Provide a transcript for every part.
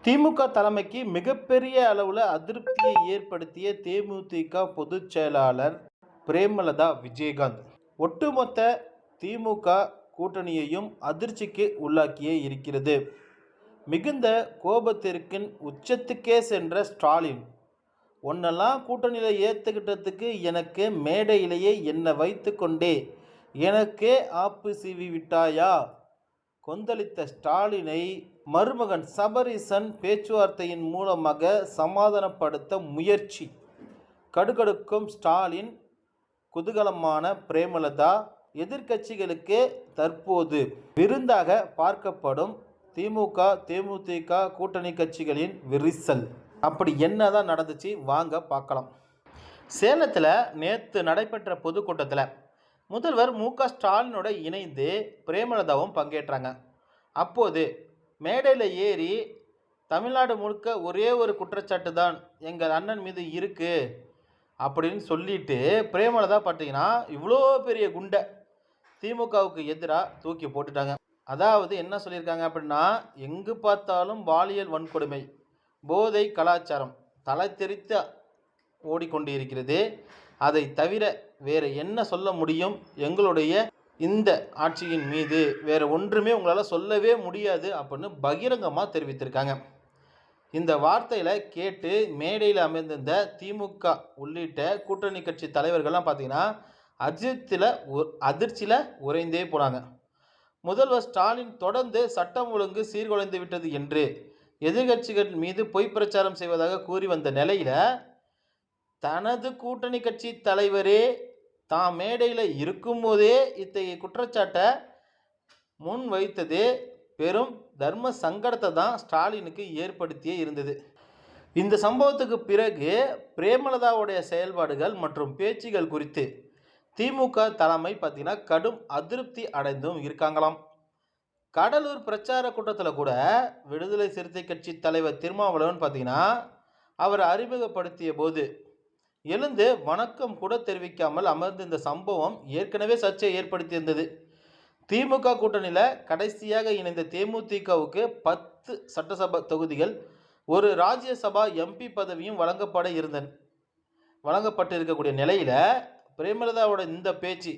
திமுக தலைமைக்கு மிகப்பெரிய அளவில் அதிருப்தியை ஏற்படுத்திய தேமுதிக பொதுச் செயலாளர் பிரேமலதா விஜயகாந்த் ஒட்டுமொத்த திமுக கூட்டணியையும் அதிர்ச்சிக்கு உள்ளாக்கியே இருக்கிறது. மிகுந்த கோபத்திற்கு உச்சத்துக்கே சென்ற ஸ்டாலின், ஒன்னெல்லாம் கூட்டணியில் ஏற்றுக்கிட்டதுக்கு எனக்கு மேடையிலேயே என்னை வைத்து கொண்டே எனக்கே ஆப்பு சீவி விட்டாயா? கொந்தளித்த ஸ்டாலினை மருமகன் சபரீசன் பேச்சுவார்த்தையின் மூலமாக சமாதானப்படுத்த முயற்சி. கடுகடுக்கும் ஸ்டாலின், குதூகலமான பிரேமலதா, எதிர்க்கட்சிகளுக்கு தற்போது விருந்தாக பார்க்கப்படும் திமுக தேமுதிக கூட்டணி கட்சிகளின் விரிசல். அப்படி என்னதான் நடந்துச்சு வாங்க பார்க்கலாம். சேலத்தில் நேற்று நடைபெற்ற பொதுக்கூட்டத்தில் முதல்வர் மு.க. ஸ்டாலினோட இணைந்து பிரேமலதாவும் பங்கேற்றாங்க. அப்போது மேடையில் ஏறி தமிழ்நாடு முழுக்க ஒரே ஒரு குற்றச்சாட்டு தான் எங்கள் அண்ணன் மீது இருக்குது அப்படின்னு சொல்லிட்டு பிரேமலதா பார்த்தீங்கன்னா இவ்வளோ பெரிய குண்டை திமுகவுக்கு எதிராக தூக்கி போட்டுட்டாங்க. அதாவது என்ன சொல்லியிருக்காங்க அப்படின்னா, எங்கு பார்த்தாலும் பாலியல் வன்கொடுமை, போதை கலாச்சாரம் தலை தெரித்து ஓடிக்கொண்டு இருக்கிறது. அதை தவிர வேறு என்ன சொல்ல முடியும்? எங்களுடைய இந்த ஆட்சியின் மீது வேறு ஒன்றுமே உங்களால் சொல்லவே முடியாது அப்படின்னு பகிரங்கமாக தெரிவித்திருக்காங்க. இந்த வார்த்தையில் கேட்டு மேடையில் அமர்ந்திருந்த திமுக உள்ளிட்ட கூட்டணி கட்சி தலைவர்கள்லாம் பார்த்தீங்கன்னா அதிர்ச்சியில் உறைந்தே போனாங்க. முதல்வர் ஸ்டாலின் தொடர்ந்து சட்டம் ஒழுங்கு சீர்குலைந்து விட்டது என்று எதிர்கட்சிகள் மீது பொய் பிரச்சாரம் செய்வதாக கூறி வந்த நிலையில் தனது கூட்டணி கட்சி தலைவரே தாம் மேடையில் இருக்கும்போதே இத்தகைய குற்றச்சாட்டை முன் வைத்தது பெரும் தர்ம சங்கடத்தை தான் ஸ்டாலினுக்கு ஏற்படுத்தியே இருந்தது. இந்த சம்பவத்துக்கு பிறகு பிரேமலதாவுடைய செயல்பாடுகள் மற்றும் பேச்சுகள் குறித்து திமுக தலைமை பார்த்தீங்கன்னா கடும் அதிருப்தி அடைந்தும் இருக்காங்களாம். கடலூர் பிரச்சார கூட்டத்தில் கூட விடுதலை சிறுத்தை கட்சி தலைவர் திருமாவளவன் பார்த்தீங்கன்னா அவர் அறிமுகப்படுத்திய போது எழுந்து வணக்கம் கூட தெரிவிக்காமல் அமர்ந்து இந்த சம்பவம் ஏற்கனவே சர்ச்சையை ஏற்படுத்தியிருந்தது. திமுக கூட்டணியில் கடைசியாக இணைந்த தேமுதிகவுக்கு 10 சட்டசபை தொகுதிகள், ஒரு ராஜ்யசபா எம்பி பதவியும் வழங்கப்பட்டு இருக்கக்கூடிய நிலையில் பிரேமலதாவோட இந்த பேச்சு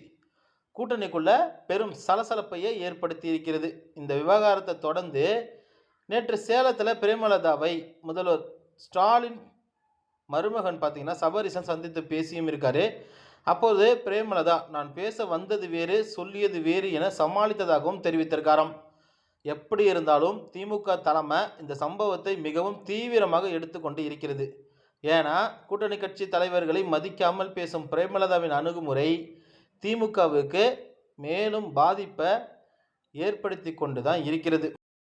கூட்டணிக்குள்ள பெரும் சலசலப்பையை ஏற்படுத்தி இருக்கிறது. இந்த விவகாரத்தை தொடர்ந்து நேற்று சேலத்தில் பிரேமலதாவை முதல்வர் ஸ்டாலின் மருமகன் பார்த்தீங்கன்னா சபரீசன் சந்தித்து பேசியும் இருக்காரு. அப்போது பிரேமலதா, நான் பேச வந்தது வேறு சொல்லியது வேறு என சமாளித்ததாகவும் தெரிவித்திருக்காராம். எப்படி இருந்தாலும் திமுக தலைமை இந்த சம்பவத்தை மிகவும் தீவிரமாக எடுத்துக்கொண்டு இருக்கிறது. ஏன்னா கூட்டணி கட்சி தலைவர்களை மதிக்காமல் பேசும் பிரேமலதாவின் அணுகுமுறை திமுகவுக்கு மேலும் பாதிப்பை ஏற்படுத்தி கொண்டு தான் இருக்கிறது.